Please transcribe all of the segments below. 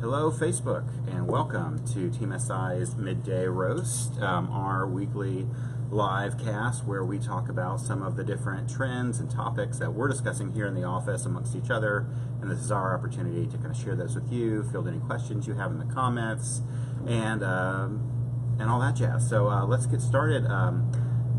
Hello, Facebook, and welcome to Team SI's Midday Roast, our weekly live cast where we talk about some of the different trends and topics that we're discussing here in the office amongst each other. And this is our opportunity to kind of share those with you, field any questions you have in the comments, and all that jazz. So let's get started.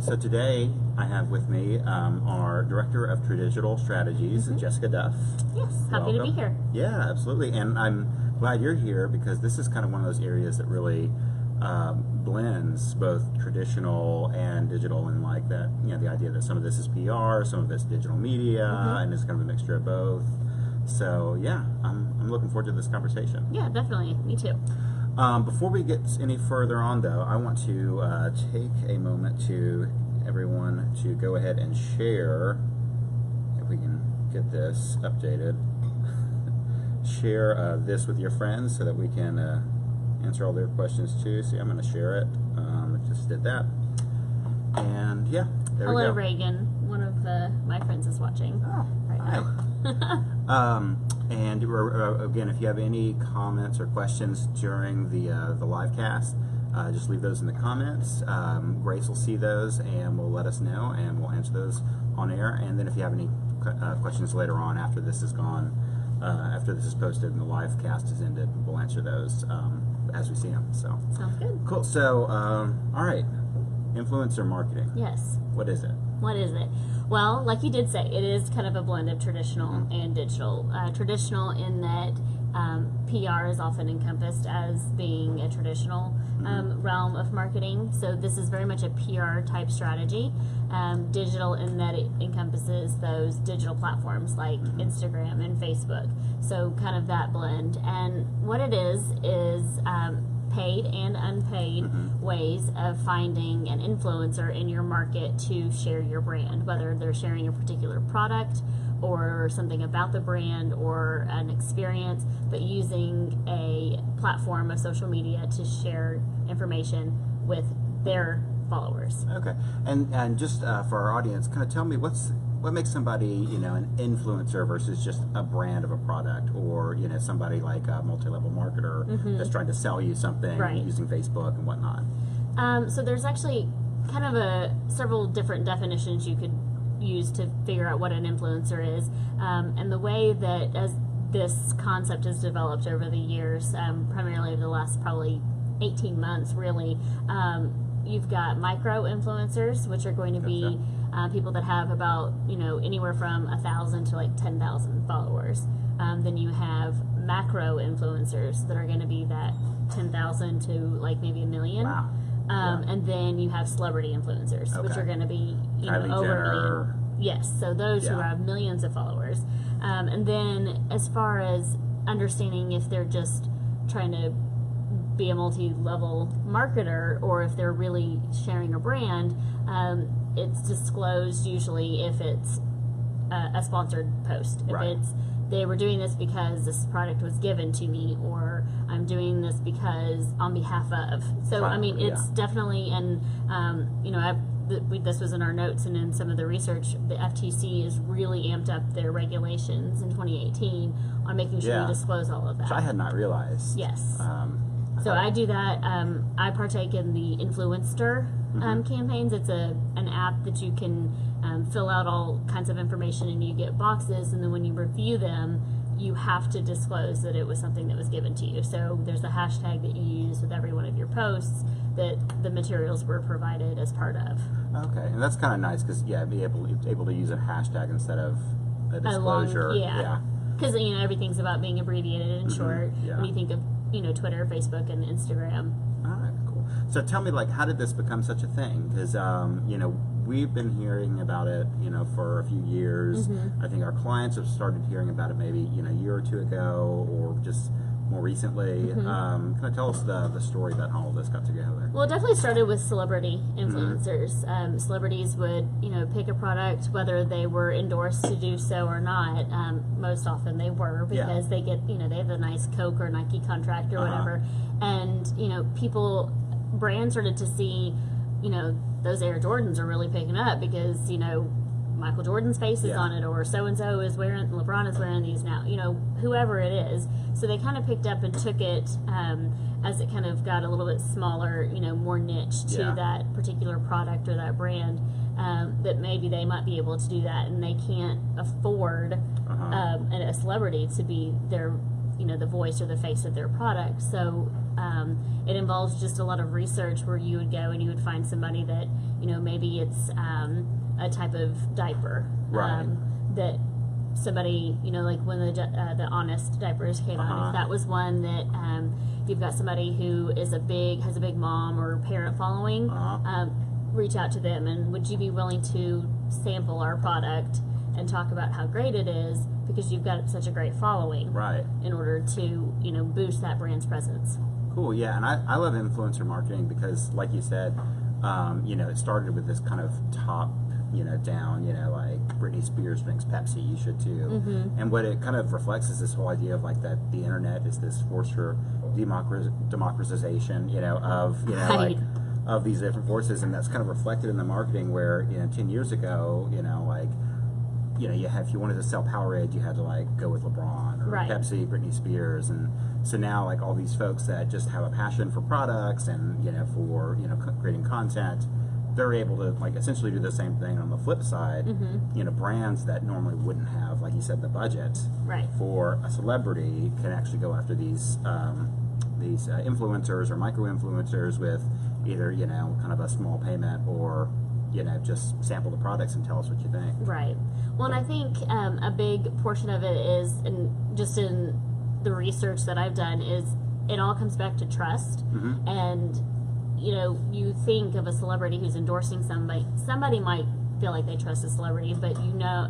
So today I have with me our Director of Digital Strategies, Jessica Duff. Yes, happy to be here. Yeah, absolutely. And I'm glad you're here because this is kind of one of those areas that really blends both traditional and digital, and like that, you know, the idea that some of this is PR, some of it's digital media, and it's kind of a mixture of both. So yeah, I'm looking forward to this conversation. Yeah, definitely. Me too. Before we get any further on, though, I want to take a moment to everyone to go ahead and share, if we can get this updated, share this with your friends so that we can answer all their questions too. See, I'm going to share it. I just did that. And yeah, there we go. Hello, Reagan. One of my friends is watching right now. And again, if you have any comments or questions during the live cast, just leave those in the comments. Grace will see those and will let us know, and we'll answer those on air. And then if you have any questions later on after this is gone, after this is posted and the live cast is ended, we'll answer those as we see them. So sounds good. Cool. So all right, influencer marketing. Yes. What is it? What is it? Well, like you did say, it is kind of a blend of traditional and digital. Traditional in that PR is often encompassed as being a traditional realm of marketing. So this is very much a PR type strategy. Digital in that it encompasses those digital platforms like Instagram and Facebook. So kind of that blend. And what it is paid and unpaid ways of finding an influencer in your market to share your brand, whether they're sharing a particular product or something about the brand or an experience, but using a platform of social media to share information with their followers. Okay, and just for our audience, kind of tell me what makes somebody, you know, an influencer versus just a brand of a product, or, you know, somebody like a multi-level marketer that's trying to sell you something using Facebook and whatnot. So there's actually kind of several different definitions you could use to figure out what an influencer is, and the way that as this concept has developed over the years, primarily over the last probably 18 months really, you've got micro influencers, which are going to be people that have about, you know, anywhere from 1,000 to like 10,000 followers. Then you have macro influencers that are going to be that 10,000 to like maybe 1 million. Wow. And then you have celebrity influencers, which are going to be, you know, overly. Yes, so those who have millions of followers. And then as far as understanding if they're just trying to be a multi-level marketer or if they're really sharing a brand, it's disclosed usually if it's a sponsored post. If it's, they were doing this because this product was given to me, or I'm doing this because on behalf of. So, I mean, it's definitely, and, you know, this was in our notes and in some of the research, the FTC has really amped up their regulations in 2018 on making sure you disclose all of that. Which I had not realized. Yes. So I do that. I partake in the Influenster campaigns. It's an app that you can fill out all kinds of information and you get boxes, and then when you review them, you have to disclose that it was something that was given to you. So there's a hashtag that you use with every one of your posts that the materials were provided as part of. Okay, and that's kind of nice because be able to use a hashtag instead of a disclosure. Because you know everything's about being abbreviated and short. When you think of, you know, Twitter, Facebook, and Instagram. All right, cool. So tell me, like, how did this become such a thing? Because, you know, we've been hearing about it, you know, for a few years. I think our clients have started hearing about it maybe, you know, a year or two ago, or just more recently. Kind of tell us the story about how all this got together. Well, it definitely started with celebrity influencers. Celebrities would, you know, pick a product, whether they were endorsed to do so or not. Most often they were, because they get, you know, they have a nice Coke or Nike contract or whatever. And, you know, brands started to see, you know, those Air Jordans are really picking up because, you know, Michael Jordan's face is Yeah. on it, or so and so is wearing, LeBron is wearing these now, whoever it is. So they kind of picked up and took it as it kind of got a little bit smaller, more niche to Yeah. that particular product or that brand. That maybe they might be able to do that, and they can't afford a celebrity to be their, the voice or the face of their product. So it involves just a lot of research where you would go and you would find somebody that, maybe it's a type of diaper Right. that somebody, like when the Honest diapers came out, if that was one that you've got somebody who is has a big mom or parent following, reach out to them, and would you be willing to sample our product and talk about how great it is because you've got such a great following, Right. in order to boost that brand's presence. Cool, yeah, and I love influencer marketing because, like you said, it started with this kind of top, down, like Britney Spears drinks Pepsi, you should too. And what it kind of reflects is this whole idea of like that the internet is this force for democratization, of, Right. like of these different forces, and that's kind of reflected in the marketing where, 10 years ago, like, if you wanted to sell Powerade, you had to like go with LeBron or Right. Pepsi, Britney Spears, and so now like all these folks that just have a passion for products and for creating content, they're able to like essentially do the same thing on the flip side. Brands that normally wouldn't have, like you said, the budget Right. for a celebrity can actually go after these influencers or micro influencers with either kind of a small payment or just sample the products and tell us what you think. Right. Well, and I think a big portion of it is, and just in the research that I've done, is it all comes back to trust. And you think of a celebrity who's endorsing somebody might feel like they trust a celebrity, but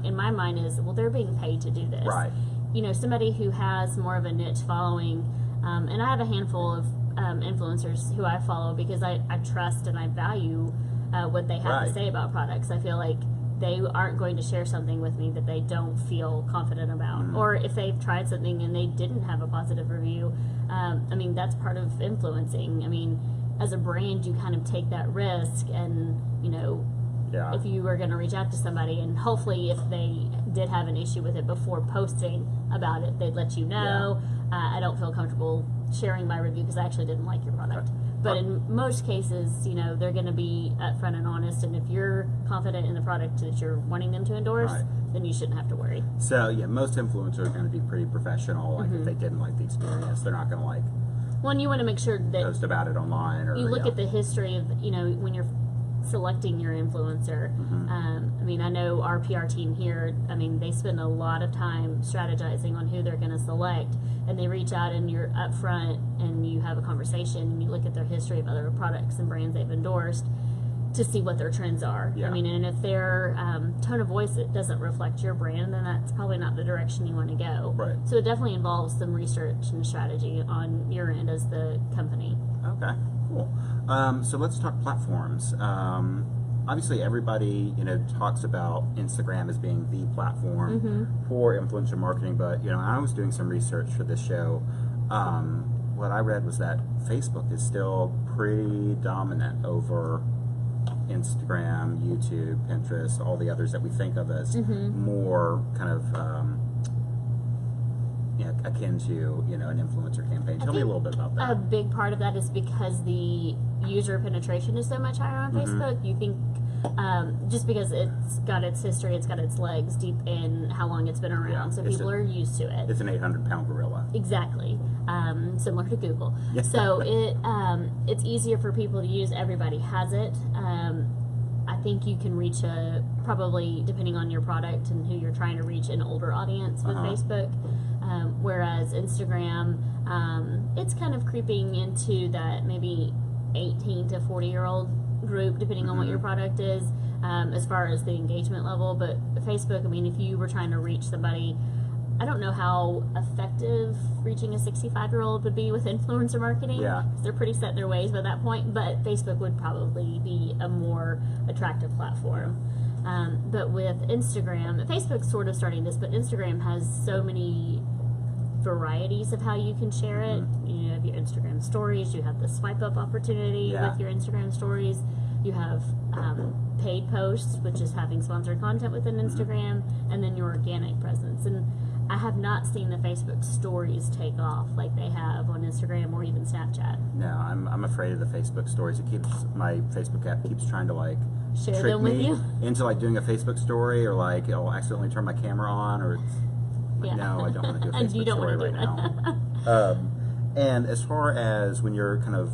in my mind is, well, they're being paid to do this. Right. Somebody who has more of a niche following, and I have a handful of influencers who I follow because I trust and I value what they have Right. to say about products. I feel like they aren't going to share something with me that they don't feel confident about. Or if they've tried something and they didn't have a positive review, that's part of influencing. As a brand, you kind of take that risk, and Yeah. if you were going to reach out to somebody, and hopefully if they did have an issue with it before posting about it, they'd let you know. I don't feel comfortable sharing my review because I actually didn't like your product. But in most cases, they're going to be upfront and honest, and if you're confident in the product that you're wanting them to endorse, Right. then you shouldn't have to worry. So yeah, most influencers are going to be pretty professional. Like if they didn't like the experience, they're not going to like Well, and you want to make sure that post about it online or you look at the history of, when you're selecting your influencer. I know our PR team here, they spend a lot of time strategizing on who they're going to select, and they reach out and you're upfront and you have a conversation and you look at their history of other products and brands they've endorsed to see what their trends are. Yeah. And if their tone of voice it doesn't reflect your brand, then that's probably not the direction you want to go. Right. So it definitely involves some research and strategy on your end as the company. Okay, cool. So let's talk platforms. Obviously, everybody talks about Instagram as being the platform for influencer marketing, but I was doing some research for this show. What I read was that Facebook is still pretty dominant over Instagram, YouTube, Pinterest, all the others that we think of as more kind of akin to an influencer campaign. Tell me a little bit about that. A big part of that is because the user penetration is so much higher on Facebook. You think just because it's got its history, it's got its legs deep in how long it's been around, so people are used to it. It's an 800-pound gorilla. Exactly. Similar to Google. Yeah. So it's easier for people to use. Everybody has it. I think you can reach probably, depending on your product and who you're trying to reach, an older audience with Facebook. Whereas Instagram, it's kind of creeping into that maybe 18 to 40-year-old group, depending on what your product is, as far as the engagement level. But Facebook, if you were trying to reach somebody, I don't know how effective reaching a 65-year-old would be with influencer marketing. Yeah. They're pretty set in their ways by that point, but Facebook would probably be a more attractive platform. But with Instagram, Facebook's sort of starting this, but Instagram has so many varieties of how you can share it. You have your Instagram stories, you have the swipe up opportunity with your Instagram stories. You have paid posts, which is having sponsored content within Instagram, and then your organic presence. And I have not seen the Facebook stories take off like they have on Instagram or even Snapchat. No, I'm afraid of the Facebook stories. My Facebook app keeps trying to like Share trick them with me you? into like doing a Facebook story, or like it'll accidentally turn my camera on, or like, Yeah. no, I don't want to do a And you Facebook don't story wanna right do now. And as far as when you're kind of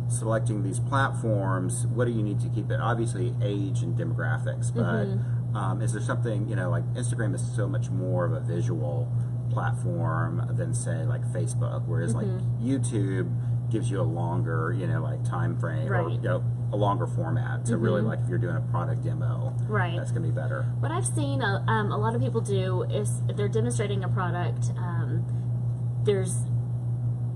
selecting these platforms, what do you need to keep it? Obviously, age and demographics, but is there something, like Instagram is so much more of a visual platform than say like Facebook, whereas like YouTube gives you a longer, like time frame or Right. a longer format. So really, like if you're doing a product demo, Right. that's gonna be better. What I've seen a lot of people do is if they're demonstrating a product, there's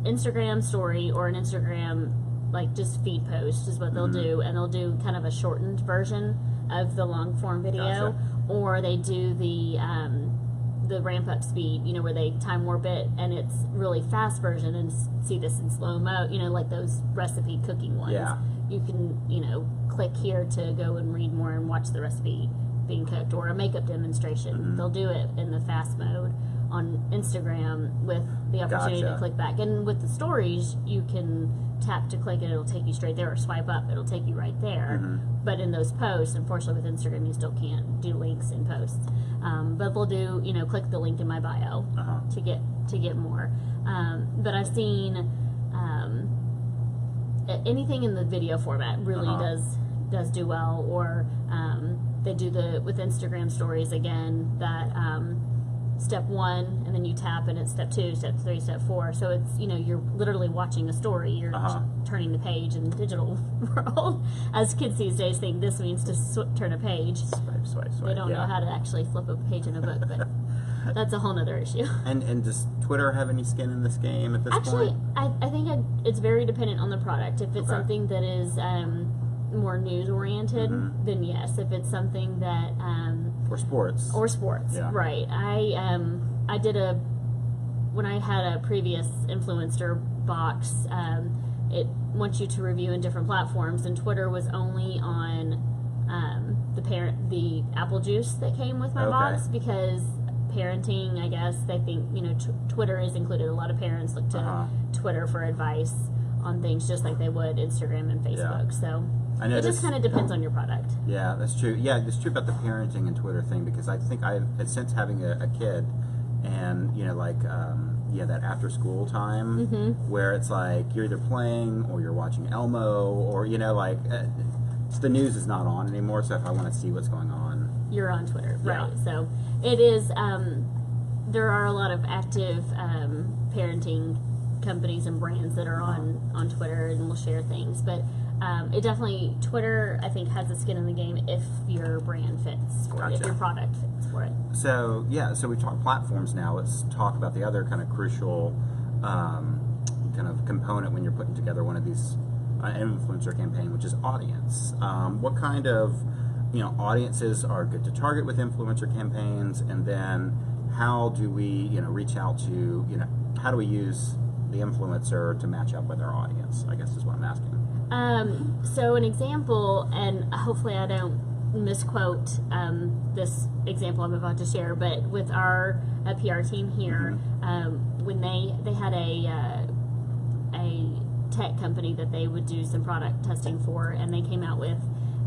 Instagram story or an Instagram like just feed post is what they'll do, and they'll do kind of a shortened version of the long form video, Gotcha. or they do the ramp up speed, where they time warp it and it's really fast version and see this in slow mo, like those recipe cooking ones. Yeah. You can, click here to go and read more and watch the recipe being cooked, or a makeup demonstration. They'll do it in the fast mode on Instagram with the opportunity Gotcha. to click back. And with the stories, you can tap to click and it'll take you straight there, or swipe up, it'll take you right there. But in those posts, unfortunately with Instagram, you still can't do links in posts. But they'll do, click the link in my bio to get more. But I've seen anything in the video format really does do well, or they do with Instagram stories again that step 1 and then you tap and it's step 2, step 3, step 4. So it's you're literally watching a story. You're turning the page in the digital world, as kids these days think this means to turn a page. Swipe. They don't know how to actually flip a page in a book, but that's a whole nother issue. And does Twitter have any skin in this game at this Actually, point? I think it's very dependent on the product. If it's something that is more news oriented, then yes. If it's something that Or sports. Yeah. right? I did when I had a previous influencer box. It wants you to review in different platforms, and Twitter was only on the apple juice that came with my box, because parenting, I guess they think Twitter is included. A lot of parents look to Twitter for advice on things, just like they would Instagram and Facebook. So I know it just kind of depends on your product. Yeah, that's true. Yeah, it's true about the parenting and Twitter thing, because I think since having a kid, and that after school time where it's like you're either playing or you're watching Elmo, or the news is not on anymore. So if I want to see what's going on, You're on Twitter, Yeah. right? So it is. There are a lot of active parenting companies and brands that are on Twitter and will share things, but it definitely, Twitter, I think, has a skin in the game if your brand fits for it, if your product fits for it. So we've talked platforms now. Let's talk about the other kind of crucial kind of component when you're putting together one of these influencer campaign, which is audience. What kind of audiences are good to target with influencer campaigns, and then how do we reach out to how do we use the influencer to match up with our audience, I guess is what I'm asking. So an example, and hopefully I don't misquote this example I'm about to share, but with our PR team here, when they had a tech company that they would do some product testing for, and they came out with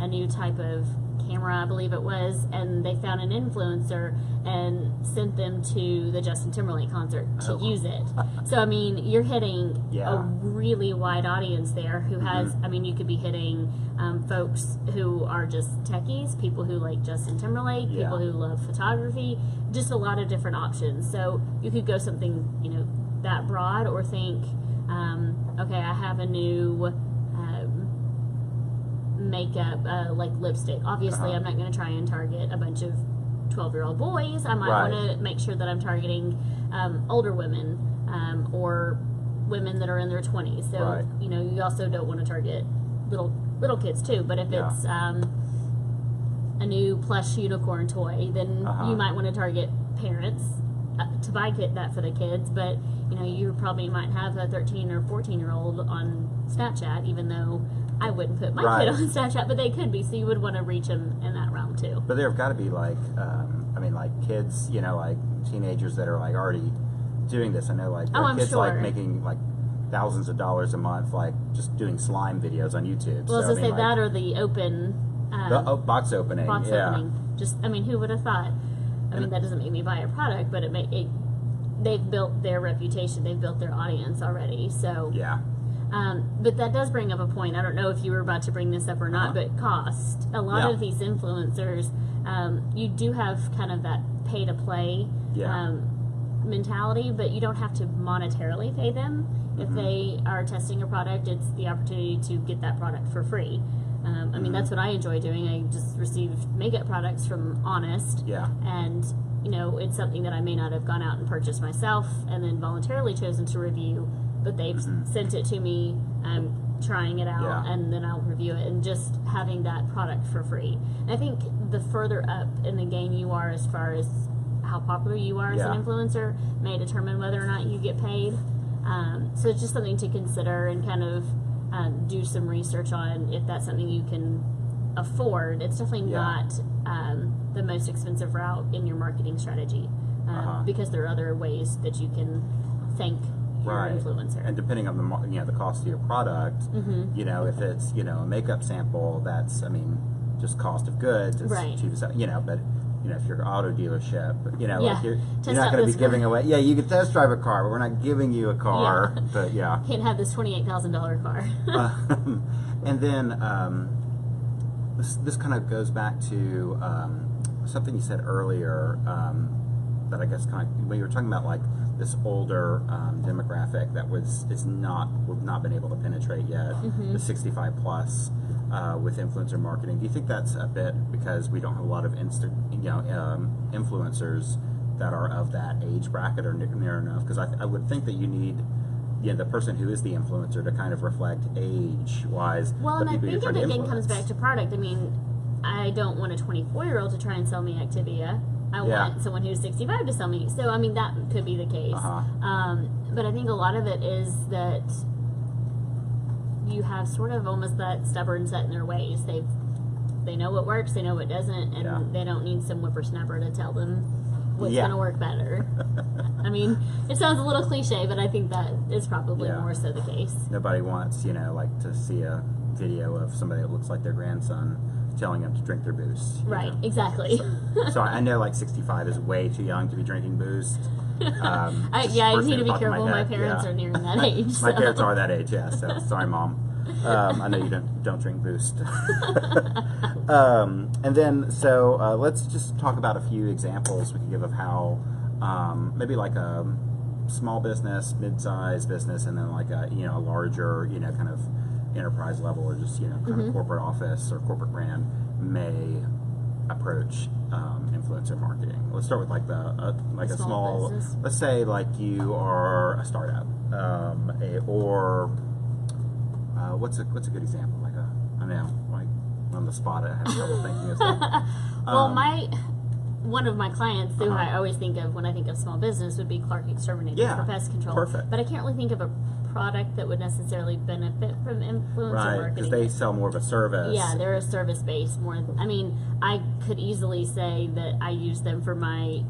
a new type of camera, I believe it was, and they found an influencer and sent them to the Justin Timberlake concert to use it. So I mean, you're hitting a really wide audience there who has, I mean, you could be hitting folks who are just techies, people who like Justin Timberlake, people who love photography, just a lot of different options. So you could go something that broad, or think okay, I have a new makeup, like lipstick. Obviously, I'm not going to try and target a bunch of 12-year-old boys. I might want to make sure that I'm targeting older women, or women that are in their 20s. So, you also don't want to target little kids too. But if it's a new plush unicorn toy, then you might want to target parents to buy that for the kids. But you probably might have a 13 or 14-year-old on Snapchat, even though I wouldn't put my Right. kid on Snapchat, but they could be, so you would want to reach them in that realm too. But there have got to be like, I mean, like kids, you know, like teenagers that are like already doing this. I know like there Oh, are I'm kids sure. like making like thousands of dollars a month, like just doing slime videos on YouTube. Well, so, as I mean, say, like, that or the open the box opening. box yeah. opening. Just, I mean, who would have thought? I mean, that doesn't make me buy a product, but they've built their reputation, they've built their audience already. So, Yeah. but that does bring up a point. I don't know if you were about to bring this up or not, but cost. A lot Yeah. of these influencers, you do have kind of that pay to play Yeah. mentality, but you don't have to monetarily pay them. If they are testing a product, it's the opportunity to get that product for free. I mean, that's what I enjoy doing. I just received makeup products from Honest, Yeah. and you know, it's something that I may not have gone out and purchased myself and then voluntarily chosen to review, but they've sent it to me. I'm trying it out, Yeah. and then I'll review it, and just having that product for free. And I think the further up in the game you are, as far as how popular you are as Yeah. an influencer, may determine whether or not you get paid. So it's just something to consider and kind of do some research on if that's something you can afford. It's definitely Yeah. not the most expensive route in your marketing strategy, because there are other ways that you can thank your Right. influencer. And depending on the cost of your product, you know, if it's, you know, a makeup sample, that's, I mean, just cost of goods, it's Right. cheap as, you know, but, you know, if you're an auto dealership, you know, Yeah. like you're Test not out going to this be giving car. away, yeah, you can test drive a car, but we're not giving you a car, Yeah. but yeah. Can't have this $28,000 car. And then this kind of goes back to something you said earlier that I guess kind of when you were talking about like this older demographic that we've not been able to penetrate yet, the 65 plus with influencer marketing. Do you think that's a bit because we don't have a lot of influencers that are of that age bracket or near enough? Because I would think that you need the person who is the influencer to kind of reflect age-wise Well, the and I people you're think trying it to again comes influence. back to product. I mean, I don't want a 24-year-old to try and sell me Activia. I Yeah. want someone who's 65 to sell me. So, I mean, that could be the case. But I think a lot of it is that you have sort of almost that stubborn set in their ways. They know what works, they know what doesn't, and Yeah. they don't need some whippersnapper to tell them what's Yeah. going to work better. I mean, it sounds a little cliche, but I think that is probably Yeah. more so the case. Nobody wants, like to see a video of somebody that looks like their grandson telling them to drink their Boost. you Right, know? exactly. So I know like 65 is way too young to be drinking Boost. I Just need first thing to that be popped in careful. My head, parents yeah. are nearing that age. My so. parents are that age, yeah. So sorry, Mom. I know you don't drink Boost. And then so let's just talk about a few examples we can give of how maybe like a small business, mid-sized business, and then like a a larger kind of enterprise level or just kind of corporate office or corporate brand may approach influencer marketing. Let's start with like a small business. let's say like you are a startup what's a good example, like I know, like on the spot I have trouble thinking of something. Well, one of my clients who I always think of when I think of small business would be Clark Exterminating Yeah, for pest control. perfect. But I can't really think of a product that would necessarily benefit from influencer Right, marketing. because they sell more of a service. Yeah, they're a service based more. I mean, I could easily say that I use them for my,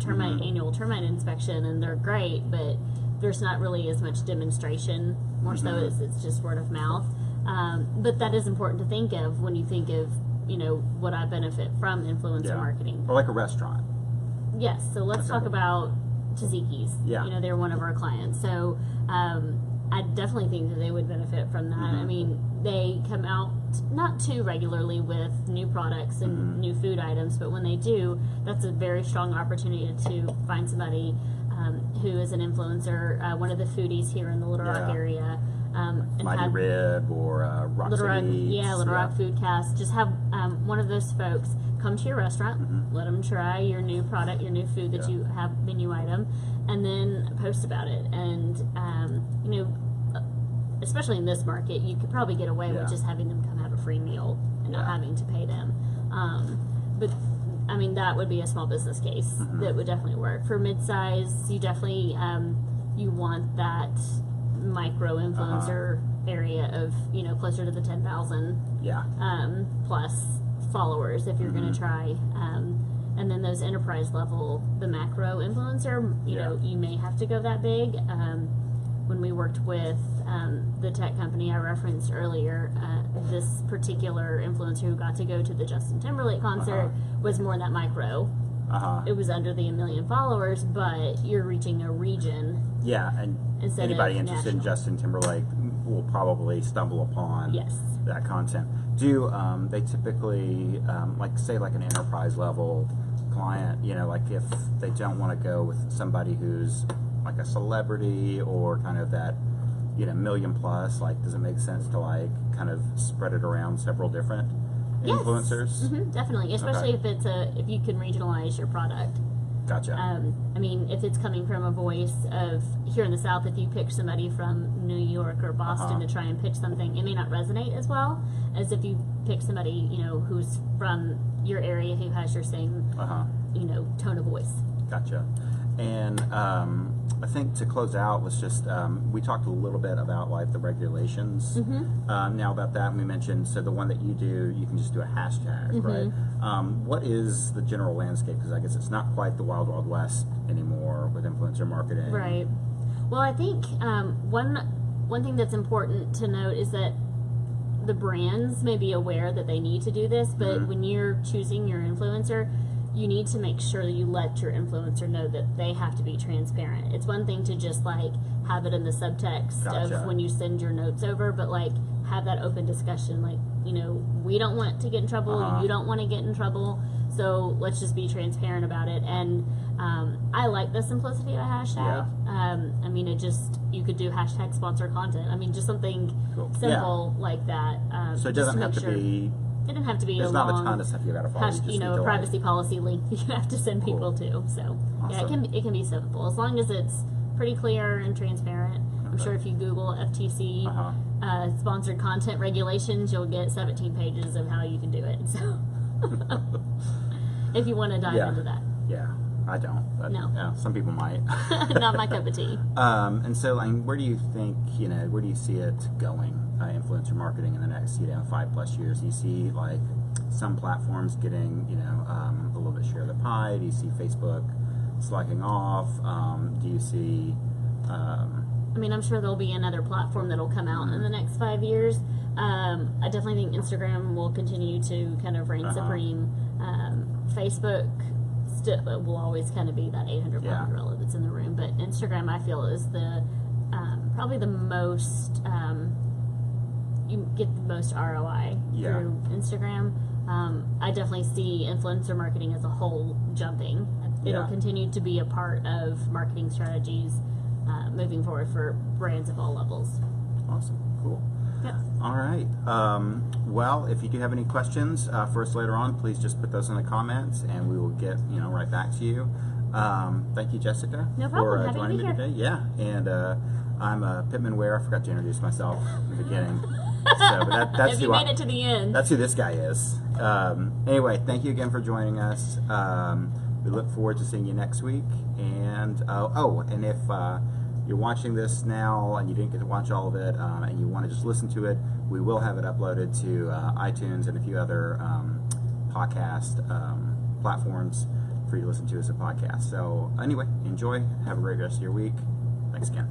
termite annual termite inspection, and they're great, but there's not really as much demonstration. More so, it's just word of mouth. But that is important to think of when you think of, what I benefit from influencer marketing. Or like a restaurant. Yes, so let's talk about Tzatziki's. Yeah. They're one of our clients. So I definitely think that they would benefit from that. I mean, they come out not too regularly with new products and new food items, but when they do, that's a very strong opportunity to find somebody who is an influencer, one of the foodies here in the Little Rock Yeah. area. And Mighty have Rib or Rock Little Rock, City Eats. Little Rock Foodcast. Just have one of those folks come to your restaurant, let them try your new product, your new food that you have menu item, and then post about it. And especially in this market, you could probably get away with just having them come have a free meal and not having to pay them. But I mean, that would be a small business case that would definitely work. For mid-size, you definitely you want that micro influencer area of, closer to the 10,000 Yeah. plus followers if you're going to try. And then those enterprise level, the macro influencer, you may have to go that big. When we worked with the tech company I referenced earlier, this particular influencer who got to go to the Justin Timberlake concert was more that micro. It was under the 1 million followers, but you're reaching a region. Yeah, and anybody interested in Justin Timberlake will probably stumble upon that content. Do they typically, say an enterprise level client, like if they don't want to go with somebody who's like a celebrity or kind of that, million plus, does it make sense to kind of spread it around several different influencers? Definitely, especially if you can regionalize your product. Gotcha. If it's coming from a voice of here in the South, if you pick somebody from New York or Boston to try and pitch something, it may not resonate as well as if you pick somebody, who's from your area who has your same, tone of voice. Gotcha. And I think to close out, let's just, we talked a little bit about the regulations now about that. And we mentioned, so the one that you do, you can just do a hashtag, right? What is the general landscape? Because I guess it's not quite the wild, wild west anymore with influencer marketing. Right. Well, I think one thing that's important to note is that the brands may be aware that they need to do this, but when you're choosing your influencer, you need to make sure that you let your influencer know that they have to be transparent. It's one thing to just have it in the subtext of when you send your notes over, but have that open discussion. We don't want to get in trouble. You don't want to get in trouble. So let's just be transparent about it. And I like the simplicity of a hashtag. You could do hashtag sponsor content. Just something simple like that. So it doesn't have to be. It doesn't have to be There's a not long, a ton of stuff you got to follow. a privacy policy link that you have to send people to. So Awesome. it can be simple as long as it's pretty clear and transparent. I'm sure if you Google FTC sponsored content regulations, you'll get 17 pages of how you can do it. So if you want to dive into that. Yeah, I don't. But, No. Yeah, some people might. Not my cup of tea. And so, where do you think, where do you see it going, influencer marketing in the next, 5+ years? Do you see, some platforms getting, a little bit share of the pie? Do you see Facebook slacking off? Do you see... I'm sure there'll be another platform that'll come out in the next 5 years. I definitely think Instagram will continue to kind of reign supreme. Facebook will always kind of be that 800-pound gorilla that's in the room, but Instagram, I feel, is the probably the most you get the most ROI through Instagram. I definitely see influencer marketing as a whole jumping. It'll continue to be a part of marketing strategies moving forward for brands of all levels. Awesome. Cool. Yep. All right. Well, if you do have any questions for us later on, please just put those in the comments, and we will get right back to you. Thank you, Jessica, No problem. for Happy to joining be me here. today. Yeah, and I'm Pittman Ware. I forgot to introduce myself in the beginning. But that's If you made it to the end. That's who this guy is. Anyway, thank you again for joining us. We look forward to seeing you next week. And and if you're watching this now and you didn't get to watch all of it, and you want to just listen to it, we will have it uploaded to iTunes and a few other podcast platforms for you to listen to as a podcast. So anyway, enjoy. Have a great rest of your week. Thanks again.